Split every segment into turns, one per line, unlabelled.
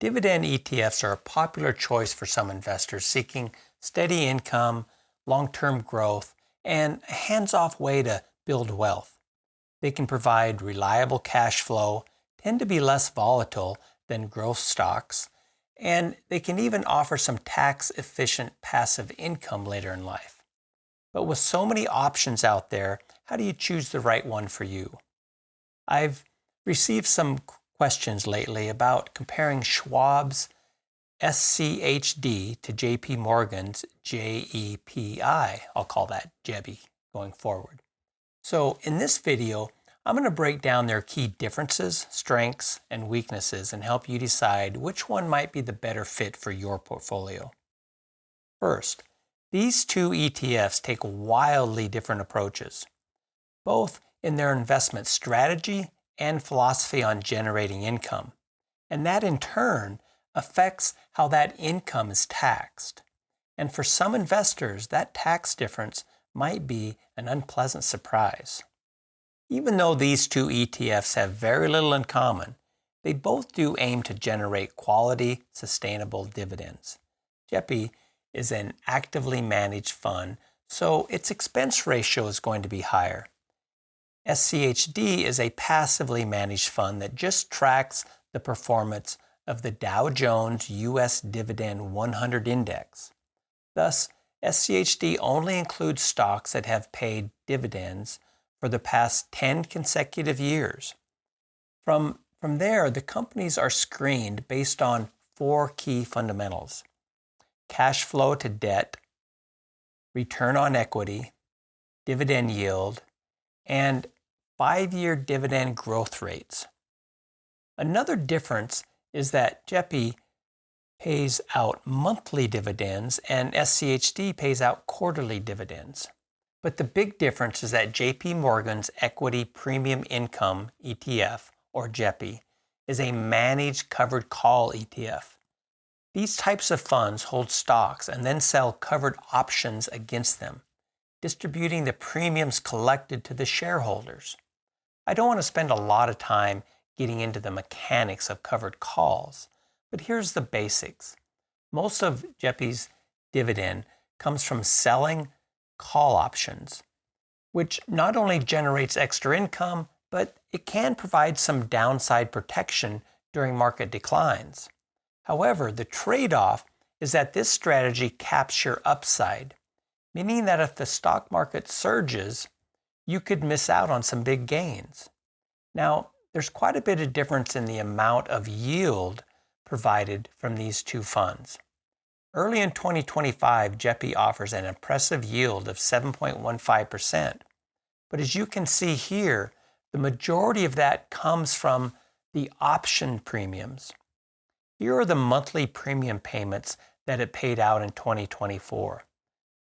Dividend ETFs are a popular choice for some investors seeking steady income, long-term growth, and a hands-off way to build wealth. They can provide reliable cash flow, tend to be less volatile than growth stocks, and they can even offer some tax-efficient passive income later in life. But with so many options out there, how do you choose the right one for you? I've received some questions lately about comparing Schwab's SCHD to JP Morgan's JEPI. I'll call that JEPI going forward. So in this video, I'm going to break down their key differences, strengths, and weaknesses and help you decide which one might be the better fit for your portfolio. First, these two ETFs take wildly different approaches, both in their investment strategy and philosophy on generating income. And that in turn affects how that income is taxed. And for some investors, that tax difference might be an unpleasant surprise. Even though these two ETFs have very little in common, they both do aim to generate quality, sustainable dividends. JEPI is an actively managed fund, so its expense ratio is going to be higher. SCHD is a passively managed fund that just tracks the performance of the Dow Jones U.S. Dividend 100 Index. Thus, SCHD only includes stocks that have paid dividends for the past 10 consecutive years. From there, the companies are screened based on four key fundamentals: cash flow to debt, return on equity, dividend yield, and 5-year dividend growth rates. Another difference is that JEPI pays out monthly dividends and SCHD pays out quarterly dividends. But the big difference is that JP Morgan's Equity Premium Income ETF, or JEPI, is a managed covered call ETF. These types of funds hold stocks and then sell covered options against them, distributing the premiums collected to the shareholders. I don't want to spend a lot of time getting into the mechanics of covered calls, but here's the basics. Most of JEPI's dividend comes from selling call options, which not only generates extra income, but it can provide some downside protection during market declines. However, the trade-off is that this strategy caps your upside, meaning that if the stock market surges, you could miss out on some big gains. Now, there's quite a bit of difference in the amount of yield provided from these two funds. Early in 2025, JEPI offers an impressive yield of 7.15%. But as you can see here, the majority of that comes from the option premiums. Here are the monthly premium payments that it paid out in 2024.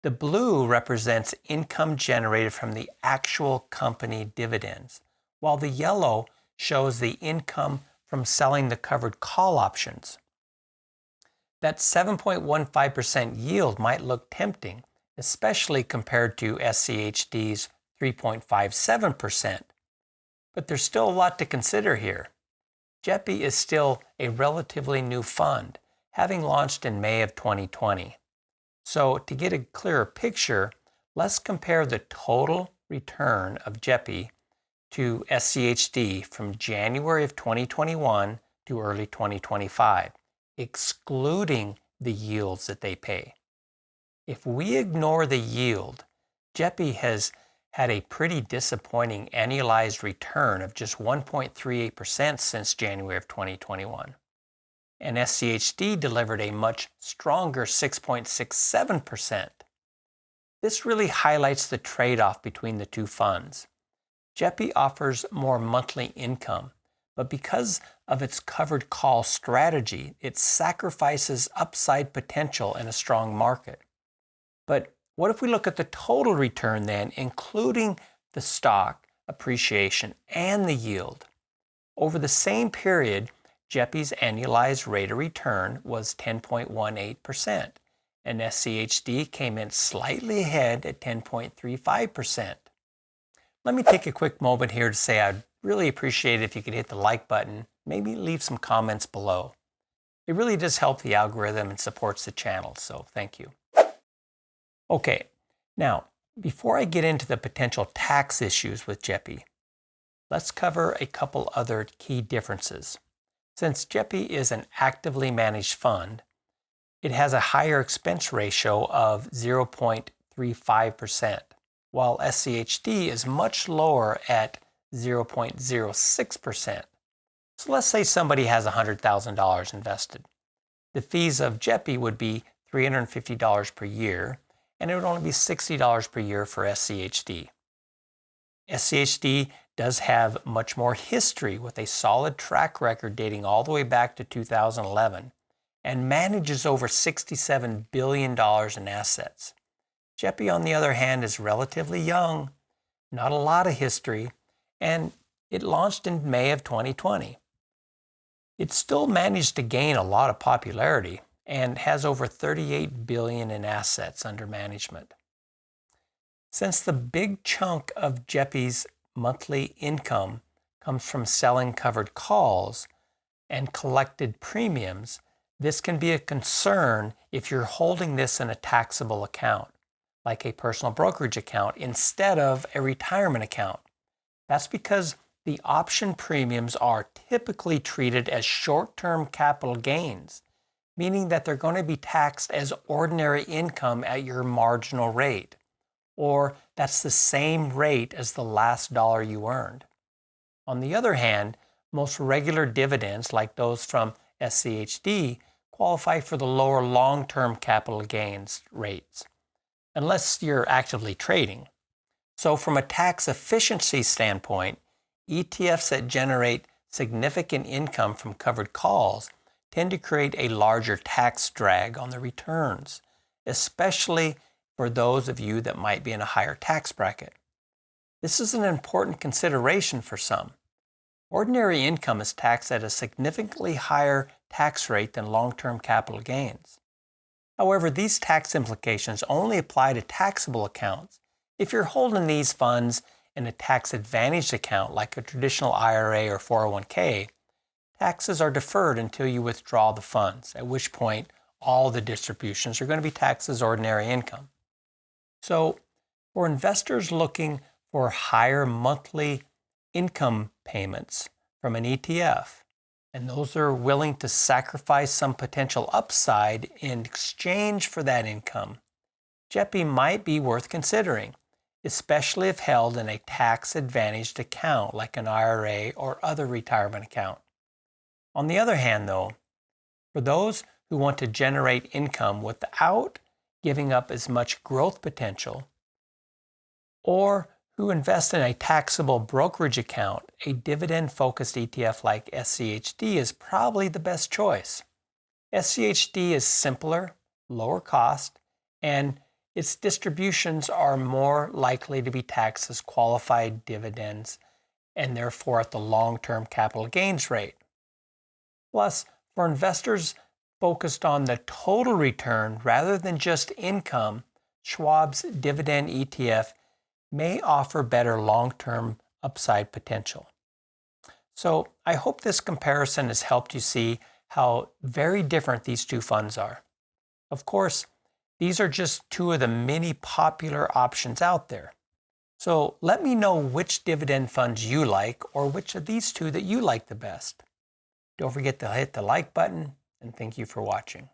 The blue represents income generated from the actual company dividends, while the yellow shows the income from selling the covered call options. That 7.15% yield might look tempting, especially compared to SCHD's 3.57%. But there's still a lot to consider here. JEPI is still a relatively new fund, having launched in May of 2020. So to get a clearer picture, let's compare the total return of JEPI to SCHD from January of 2021 to early 2025. Excluding the yields that they pay. If we ignore the yield, JEPI has had a pretty disappointing annualized return of just 1.38% since January of 2021. And SCHD delivered a much stronger 6.67%. This really highlights the trade-off between the two funds. JEPI offers more monthly income, but because of its covered call strategy, it sacrifices upside potential in a strong market. But what if we look at the total return then, including the stock appreciation and the yield? Over the same period, JEPI's annualized rate of return was 10.18%, and SCHD came in slightly ahead at 10.35%. Let me take a quick moment here to say I'd really appreciate it if you could hit the like button, maybe leave some comments below. It It really does help the algorithm and supports the channel, so thank you. Okay, now, before I get into the potential tax issues with JEPI, let's cover a couple other key differences. Since JEPI is an actively managed fund, it has a higher expense ratio of 0.35%, while SCHD is much lower at 0.06%. So let's say somebody has $100,000 invested. The fees of JEPI would be $350 per year, and it would only be $60 per year for SCHD. SCHD does have much more history with a solid track record dating all the way back to 2011 and manages over $67 billion in assets. JEPI, on the other hand, is relatively young, not a lot of history, and it launched in May of 2020. It still managed to gain a lot of popularity and has over $38 billion in assets under management. Since the big chunk of JEPI's monthly income comes from selling covered calls and collected premiums, this can be a concern if you're holding this in a taxable account, like a personal brokerage account, instead of a retirement account. That's because the option premiums are typically treated as short-term capital gains, meaning that they're going to be taxed as ordinary income at your marginal rate, or that's the same rate as the last dollar you earned. On the other hand, most regular dividends, like those from SCHD, qualify for the lower long-term capital gains rates, unless you're actively trading. So from a tax efficiency standpoint, ETFs that generate significant income from covered calls tend to create a larger tax drag on the returns, especially for those of you that might be in a higher tax bracket. This is an important consideration for some. Ordinary income is taxed at a significantly higher tax rate than long-term capital gains. However, these tax implications only apply to taxable accounts. If you're holding these funds in a tax-advantaged account like a traditional IRA or 401k, taxes are deferred until you withdraw the funds, at which point all the distributions are going to be taxed as ordinary income. So, for investors looking for higher monthly income payments from an ETF, and those are willing to sacrifice some potential upside in exchange for that income, JEPI might be worth considering, especially if held in a tax-advantaged account like an IRA or other retirement account. On the other hand, though, for those who want to generate income without giving up as much growth potential, or who invest in a taxable brokerage account, a dividend-focused ETF like SCHD is probably the best choice. SCHD is simpler, lower cost, and its distributions are more likely to be taxed as qualified dividends and therefore at the long-term capital gains rate. Plus, for investors focused on the total return rather than just income, Schwab's dividend ETF may offer better long-term upside potential. So I hope this comparison has helped you see how very different these two funds are. Of course, these are just two of the many popular options out there. So let me know which dividend funds you like or which of these two that you like the best. Don't forget to hit the like button, and thank you for watching.